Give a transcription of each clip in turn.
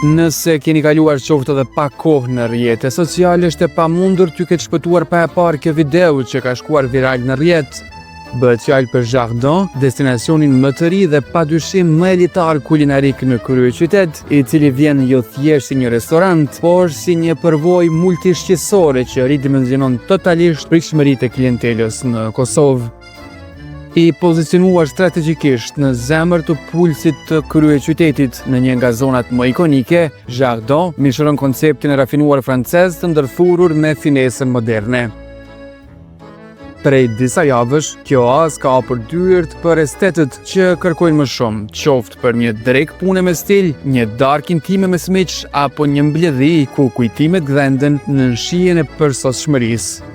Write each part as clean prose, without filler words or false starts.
Nëse keni kaluar qoftë edhe pa kohë në rrjete sociale, është e pamundur t'ju ketë shpëtuar pa e parë kjo video që ka shkuar viral në rrjet. Bëhet fjalë për Jardin, destinacionin më të ri dhe padyshim më elitar kulinarik në kryeqytet, i cili vjen jo thjesht si një restorant, por si një përvojë multishqisore që ridimensionon totalisht pritshmëritë e klientelës në Kosovë. I pozicionuar strategjikisht në zemër të pulsit të kryeqytetit në një nga zonat më ikonike, Jardin mishëron konceptin e rafinuar francez të ndërthurur me finesën moderne. Prej disa javësh, kjo oazë ka hapur dyert për estetët që kërkojnë më shumë, qoftë për një drek pune me stil, një darkë intime me smiq, apo një mbledhi ku kujtimet gdhenden në shijen e përsosshmërisë.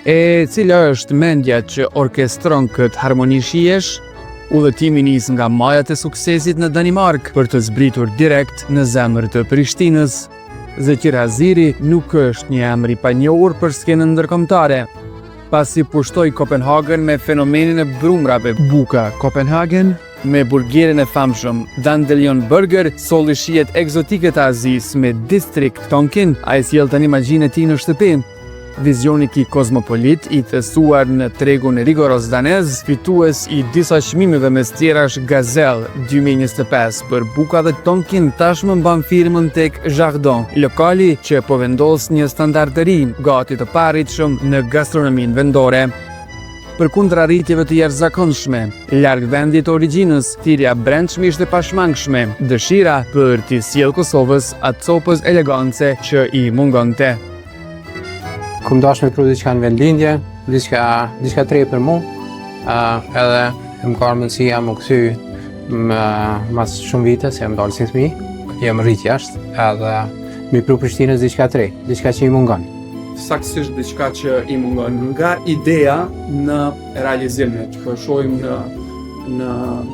E cila është mendja që orkestron këtë harmoni shijesh? Udhëtimi nis nga majat e suksesit në Danimark për të zbritur direkt në zemër të Prishtinës. Zeqir Haziri nuk është një emër i panjohur për skenën ndërkombëtare. Pasi pushtoi Kopenhagen me fenomenin e brumrave Buka Copenhagen, me burgerin e famshëm Dandelion Burger, solli shijet egzotike të Azisë me District Tonkin, ai sjell tani imagjinë e tij në shtëpi. Vizioni i tij kozmopolit, i thesuar në tregun rigoros danez, fitues i disa çmimeve mes tjera është Gazelle 2025 për Buka dhe Tonkin, tashmë mban firmën tek Jardin, lokali që po vendos një standard të ri, gati të paritshëm në gastronominë vendore. Përkundër arritjeve të jashtëzakonshme, larg vendit të origjinës, thirrja brendshme ishte pashmangshme, dëshira për t'i sjellë Kosovës atë copës elegance që i mungonte. Kum dash me pru diçka në vendlindje, diçka tre për mu, edhe më ka mundësia më kthy mas shumë vite, se jam dalë si fëmijë, jam rrit jashtë, edhe mi pru Prishtinës diçka tre, diçka që i mungon. Saktësisht diçka që i mungon nga ideja në realizim, që po shohim në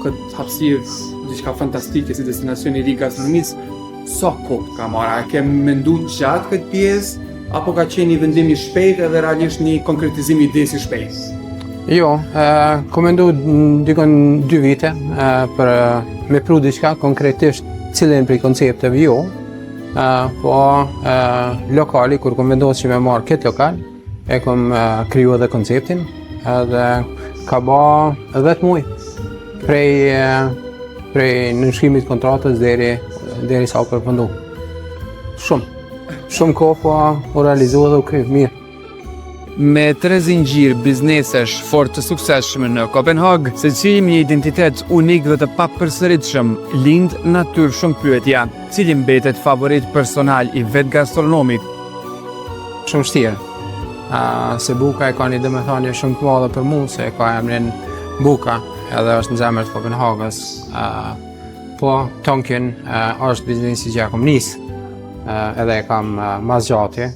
këtë hapësirë diçka fantastike si destinacioni i ri gastronomisë, sa kohë ka marrë? A ke menduar gjatë këtë pjesë? Apo ka qenë një vendim i shpejt edhe realisht një konkretizim i idesë i shpejt? Jo, kom mendu dikon 2 vite për me pru diçka konkretisht cilën prej koncepteve jo, po lokali, kur kom vendosur që me marrë këtë lokal, e kom kriju edhe konceptin, edhe ka ba 10 muaj prej nënshkrimit kontratës deri sa u përfundu. Shumë kohë po u realizohet dhe u krij mirë. Me 3 zinxhir biznesesh fort të suksesshëm në Kopenhag, secili me një identitet unik dhe të papërsëritshëm, lind natyrë shumë pyetja, cili mbetet favorit personal i vet gastronomit. Shumë vështirë. Se Buka e ka një domethënie shumë të madhe për mua, se ka emrin Buka, edhe është në zemër të Kopenhagës. Po Tonkin është biznesi që ja kom nisë. Edhe e kam mas gjati,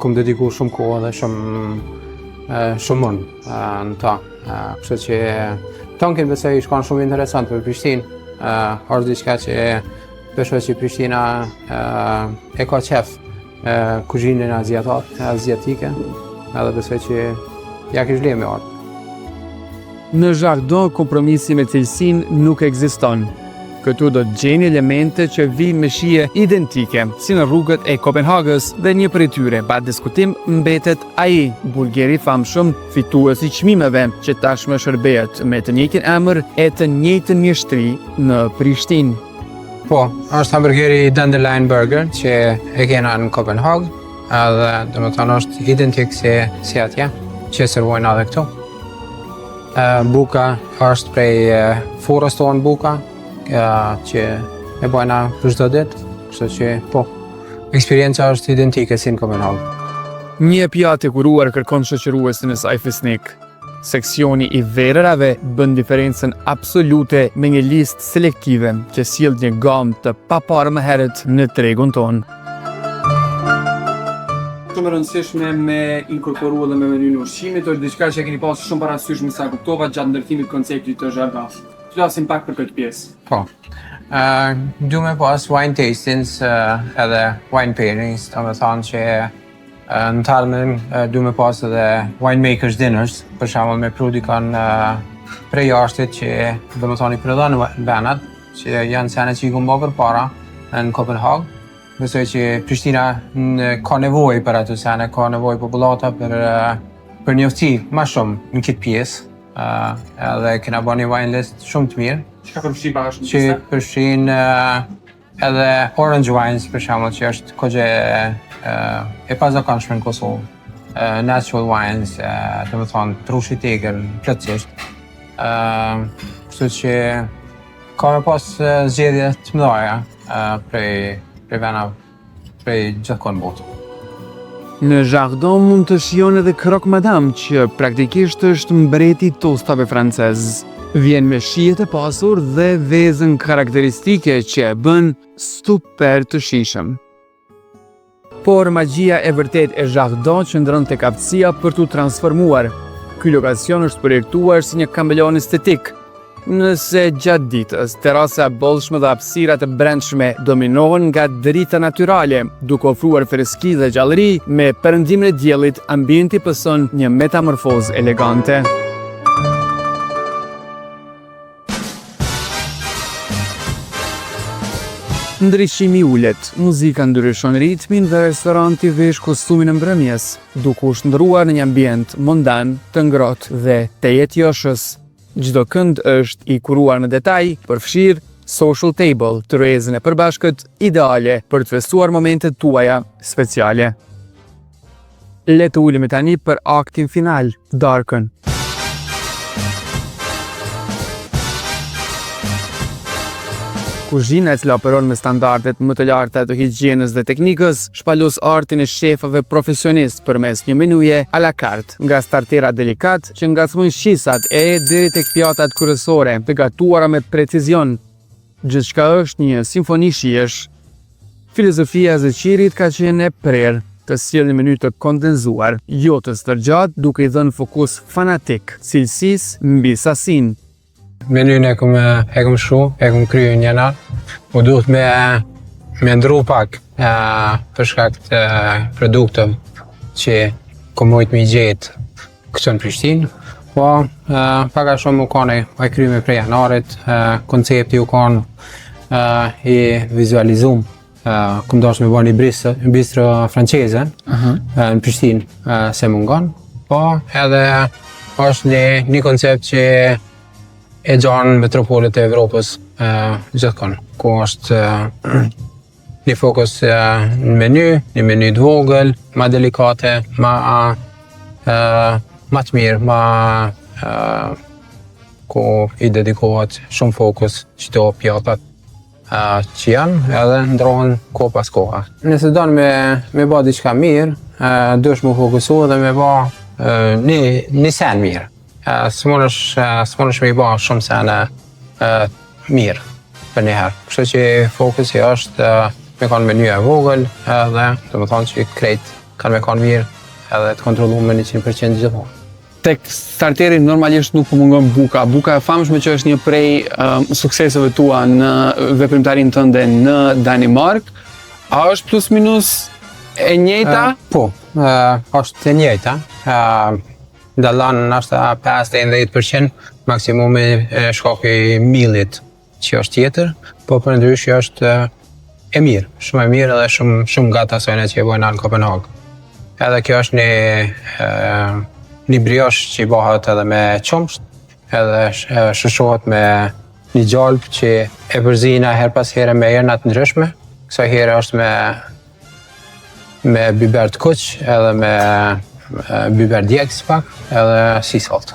kom dediku shumë kohë dhe shumë mund në ta. Kështu që Tonkin besoj i shkon shumë interesant për Prishtinë, është diçka që besoj që Prishtina e ka qef kuzhinën aziatike, edhe besoj që ja kish vlerë me ardhë. Në Jardin kompromisi me cilësinë nuk ekziston. Këtu do të gjeni elemente që vijnë me shije identike, si në rrugët e Kopenhagës, dhe një prej tyre, pa diskutim, mbetet ai, burgeri i famshëm, fitues i çmimeve, që tashmë shërbehet me të njëjtin emër e të njëjtën mjeshtri në Prishtinë. Po, është hamburgeri Dandelion Burger që e kena në Kopenhagë, edhe domethënë është identik si atje, që servojnë edhe këtu. Buka është prej forës tonë Buka, që e bajna për çdo ditë, kështu që po, eksperienca është identike si në Kopenhagë. Një pjatë e kuruar kërkon shoqëruesin e saj fisnik. Seksioni i verërave bën diferencën absolute me një listë selektive që sjell një gamë të paparë më herët në tregun tonë. Shumë rëndësishme me inkorporuar dhe me menyn e ushqimit, është diçka që keni pasur shumë parasysh me sa kuptova gjatë ndërtimit konceptit të Jardin. Flasim pak për këtë pjesë. Po. Du me pas wine tastings edhe wine pairings, domethënë që në talmen du me pas edhe winemakers dinners, për shembull me pru dikon prej jashtit që domethënë i prodhon venat, që janë sene që I kom bërë përpara në Kopenhag. Besoj që Prishtina ka nevojë për ato sene, ka nevojë popullata për njofti ma shumë në këtë pjesë. Edhe kena bërë një wine list shumë të mirë. Çka përfshin bashkë? Që përfshin edhe orange wines për shembull, që është kogje e pazakonshme në Kosovë. Natural wines, të më thonë trushi tegër plotësisht. Kështu që ka me pas zgjedhje të mëdha prej venave prej gjithkon botë. Në Jardin mund të shijon edhe Croque Madame, që praktikisht është mbreti I tostave francez. Vjen me shijet e pasur dhe vezën karakteristike që e bën super të shijshëm. Por magjia e vërtet e Jardin qëndron tek aftësia për t'u transformuar. Ky lokacion është projektuar si një kameleon estetik. Nëse gjatë ditës, terasa e bollshme dhe hapësirat e brendshme dominohen nga drita natyrale, duke ofruar freski dhe gjallëri, me perëndimin e diellit, ambienti pëson një metamorfozë elegante. Ndryshimi ulet, muzika ndryshon ritmin dhe restoranti vesh kostumin e mbrëmjes, duke u shndruar në një ambient mondan, të ngrohtë dhe të jetjoshës. Çdo kënd është I kuruar në detaj, përfshirë social table, tryezën e përbashkët, ideale për të festuar momentet tuaja speciale. Le të ulemi tani për aktin final, darkën. Kuzhina e cila operon me standardet më të larta të higjienës dhe teknikës, shpalos artin e shefëve profesionist përmes një menuje à la carte, nga startera delikat që ngacmojnë shisat deri tek pjatat kryesore, të gatuara me precizion. Gjithçka është një simfoni shijesh. Filozofia e Zeqirit ka qenë e prerë, të sjellë një meny të kondenzuar, jo të stërgjatë, duke I dhënë fokus fanatik, cilësisë mbi sasinë. Menyn e kom kryer një natë, u duhet me ndru pak për shkak të produkteve që kom mujt me I gjetë këtu në Prishtinë. Po, pak a shumë u kanë I kryme prej janarit, koncepti u kanë I vizualizum. Kom dash me bërë një bistro franceze në Prishtinë se mungon. Po, edhe është një koncept që e gjanë metropolit e Evropës gjithkon, ku është një fokus në meny, një meny të vogël, ma delikate, ma të mirë, ku I dedikohet shumë fokus qëto pjatat që janë, edhe ndrohen ko pas koha. Nëse donë me ba diçka mirë, dush mu fokusu dhe me ba një sen mirë. S'munësh me I ba shumë sene mirë për njëherë. Kështu që fokusi është me kanë meny e vogël edhe të më thonë që krejt kanë me kanë mirë edhe të kontrollu me 100% gjithmonë. Tek starteri normalisht nuk mungon buka. Buka e famshme që është një prej sukseseve tua në veprimtarinë tënde në Danimark, a është plus minus e njëjta? Po, është e njëjta. Dallon është 5-10%, maksimumi shkaku I millit që është tjetër, po përndryshe është e mirë, shumë e mirë edhe shumë gata asojnë që e bojnë në Kopenhag. Edhe kjo është një brioche që I bëhet edhe me qumsht, edhe shëshohet me një gjalp që e përzina her pas here me erna të ndryshme. Kësaj here është me biber të kuq edhe me biber djegës pak edhe sea salt.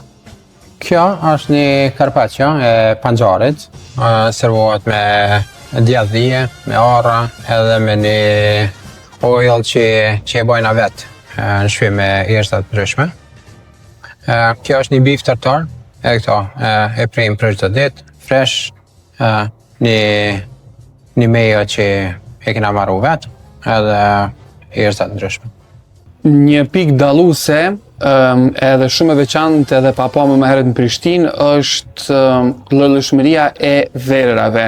Kjo është një carpaccio e panxarit, servohet me djathije, me arra edhe me një oil që e bojna vetë në shpi me erësat ndryshme. Kjo është një bif tartar, edhe këto e prejmë për çdo ditë, fresh, një mejo që e kena marru vetë edhe erësat ndryshme. Një pikë dalluese edhe shumë e veçantë edhe pa pa më herët në Prishtinë është lëndshmëria e verave.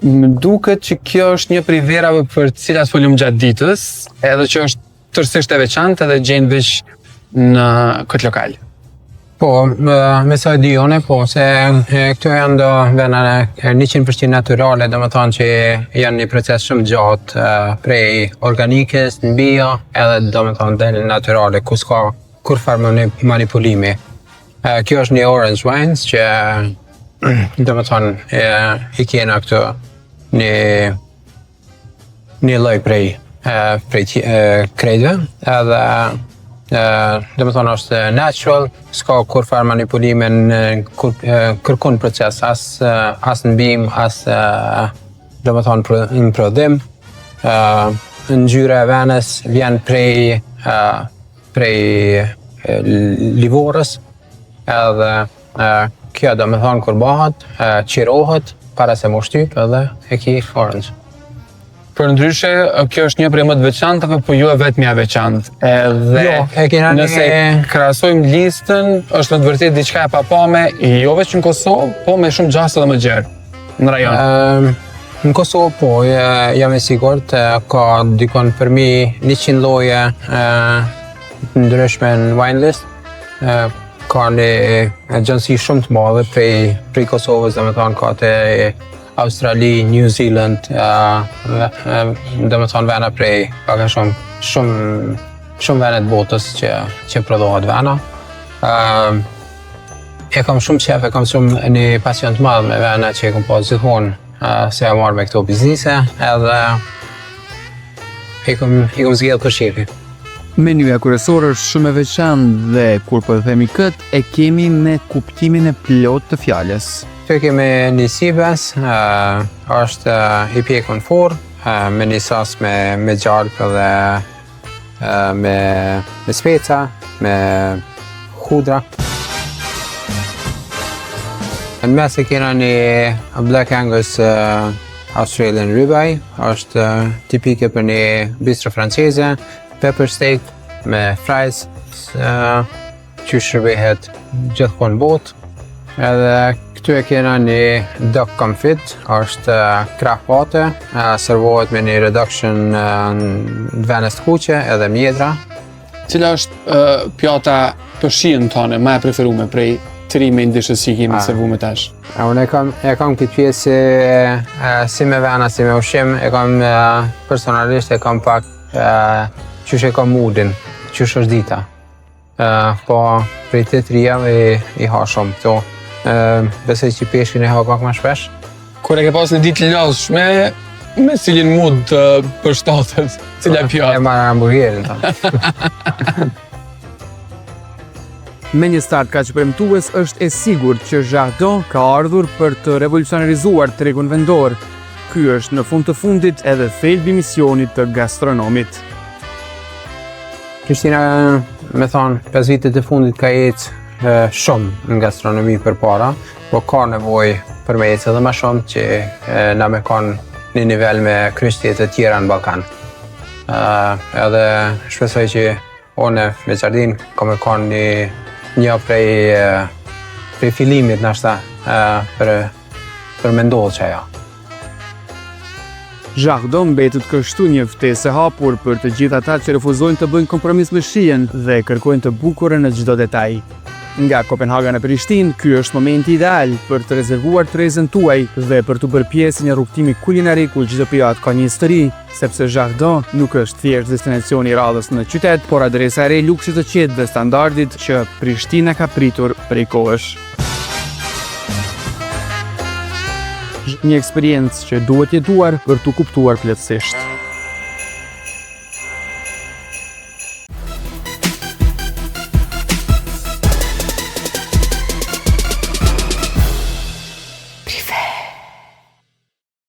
Më duket që kjo është një prej verave për të cilat folëm gjatë ditës, edhe që është tërësisht e veçantë edhe gjen veç në këtë lokal. Po, me sa di unë, po, se këto janë do vena 100% naturale, do më thonë që janë një proces shumë gjatë prej organikës, në bio, edhe do më thonë dhe naturale, ku s'ka kur farë manipulimi. Kjo është një orange wines që do më thonë i kena këto një lloj prej krejtëve, edhe do më thonë është natural, s'ka kur farë manipulime në kërkun proces, as në bim, as do më thonë në prodhim. Ngjyra e venës vjen prej livorës, edhe kjo do më thonë kur bëhet, qirohet para se mu shtyp edhe e ki orange. Për ndryshe, kjo është një prej më të veçantave, po ju e vetëm ja veçantë. Edhe nëse krahasojmë listën, është në të vërtetë diçka e papame, jo vetëm në Kosovë, po me shumë gjaste dhe më gjerë në rajon. Në Kosovë po, jam e sigurt, ka dikon përmi 100 lloje ndryshme në wine list. Ka një agjenci shumë të madhe prej Kosovës, dhe me thonë ka të Australi, New Zealand, dhe me thonë vena prej paka shumë venet botës që prodhohet vena. E kam shumë qef, e kam shumë një pasion të madh me vena që e kam pas gjithmonë se e marrë me këto biznise, edhe i kam zgjedhë për shirë. Menuja kryesore është shumë e veçantë dhe kur po themi kët, e kemi me kuptimin e plot të fjalës. Këtu kemi një sibes, është i pjekur në forë, me një sos me gjalpë dhe me speca, me hudra. Në mes e kena një Black Angus Australian ribeye, është tipike për një bistro franceze, pepper steak me fries, që shërbehet gjithkohë në botë. Edhe këtu e kena një duck confit, është krah pate, servohet me një reduction në venes të kuqe edhe mjedra. Cila është pjata për shihen tonë më e preferuar prej trime ndeshës që kemi servuar më tash? Unë e kam këtë pjesë si me vena, si me ushqim, e kam personalisht e kam pak qysh e kam moodin, qysh është dita. Po prej të trija i ha shumë këto. Besoj që peshkin e ha pak më shpesh. Kur e ke pas një ditë lodhshme, me cilin mood të përshtatet, cila pjatë? E marrë hamburgerin ta. Me një start kaq premtues, është e sigurt që Jardin ka ardhur për të revolucionarizuar tregun vendor. Ky është në fund të fundit edhe thelbi i misionit të gastronomit. Krishtina, me thonë, 5 vitet e fundit ka ecë shumë në gastronomi përpara, po ka nevojë për me ecë edhe më shumë që na me kanë një nivel me kryeqytete të tjera në Ballkan. Edhe shpresoj që unë me Jardin ka me kanë një prej fillimit nashta për me ndodhë që ajo. Jardin mbetet kështu një ftesë e hapur për të gjithë ata që refuzojnë të bëjnë kompromis me shijen dhe kërkojnë të bukurën në çdo detaj. Nga Kopenhaga në Prishtinë, ky është momenti ideal për të rezervuar trezën tuaj dhe për të bërë pjesë një rrugtimi kulinarik ku çdo pjatë ka një histori, sepse Jardin nuk është thjesht destinacioni i radhës në qytet, por adresa e re e luksit të qetë dhe standardit që Prishtina ka pritur prej kohësh. Një eksperiencë që duhet jetuar për t'u kuptuar plotësisht.